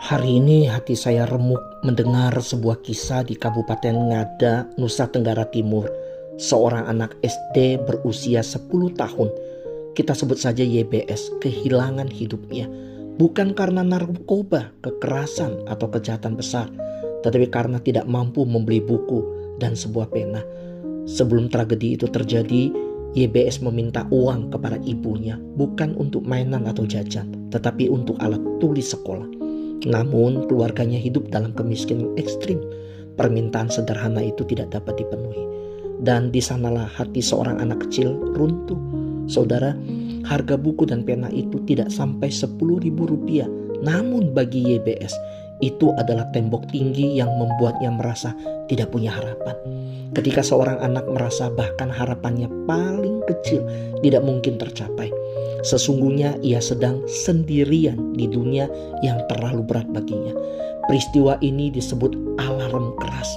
Hari ini hati saya remuk mendengar sebuah kisah di Kabupaten Ngada, Nusa Tenggara Timur. Seorang anak SD berusia 10 tahun, kita sebut saja YBS, kehilangan hidupnya. Bukan karena narkoba, kekerasan, atau kejahatan besar, tetapi karena tidak mampu membeli buku dan sebuah pena. Sebelum tragedi itu terjadi, YBS meminta uang kepada ibunya, bukan untuk mainan atau jajan, tetapi untuk alat tulis sekolah. Namun keluarganya hidup dalam kemiskinan ekstrim. Permintaan sederhana itu tidak dapat dipenuhi. Dan di sanalah hati seorang anak kecil runtuh. Saudara, harga buku dan pena itu tidak sampai 10.000 rupiah. Namun bagi YBS, itu adalah tembok tinggi yang membuatnya merasa tidak punya harapan. Ketika seorang anak merasa bahkan harapannya paling kecil tidak mungkin tercapai, sesungguhnya ia sedang sendirian di dunia yang terlalu berat baginya. Peristiwa ini disebut alarm keras,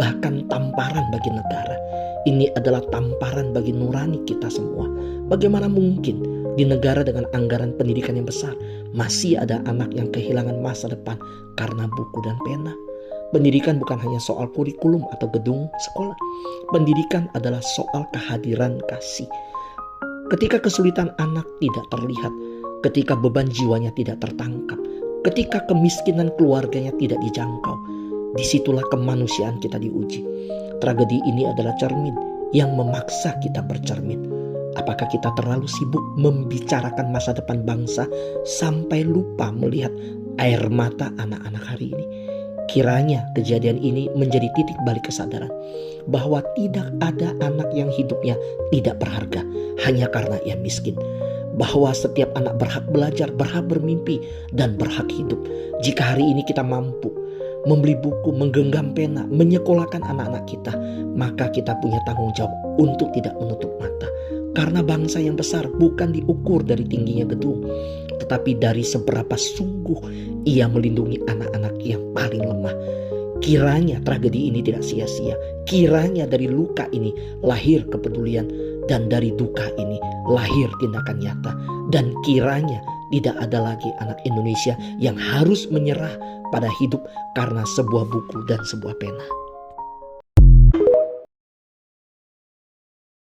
bahkan tamparan bagi negara. Ini adalah tamparan bagi nurani kita semua. Bagaimana mungkin di negara dengan anggaran pendidikan yang besar masih ada anak yang kehilangan masa depan karena buku dan pena? Pendidikan bukan hanya soal kurikulum atau gedung sekolah. Pendidikan adalah soal kehadiran kasih. Ketika kesulitan anak tidak terlihat, ketika beban jiwanya tidak tertangkap, ketika kemiskinan keluarganya tidak dijangkau, disitulah kemanusiaan kita diuji. Tragedi ini adalah cermin yang memaksa kita bercermin. Apakah kita terlalu sibuk membicarakan masa depan bangsa sampai lupa melihat air mata anak-anak hari ini? Kiranya kejadian ini menjadi titik balik kesadaran bahwa tidak ada anak yang hidupnya tidak berharga hanya karena ia miskin. Bahwa setiap anak berhak belajar, berhak bermimpi, dan berhak hidup. Jika hari ini kita mampu membeli buku, menggenggam pena, menyekolahkan anak-anak kita, maka kita punya tanggung jawab untuk tidak menutup mata. Karena bangsa yang besar bukan diukur dari tingginya gedung, tetapi dari seberapa sungguh ia melindungi anak-anak yang paling lemah. Kiranya tragedi ini tidak sia-sia. Kiranya dari luka ini lahir kepedulian, dan dari duka ini lahir tindakan nyata. Dan kiranya tidak ada lagi anak Indonesia yang harus menyerah pada hidup karena sebuah buku dan sebuah pena.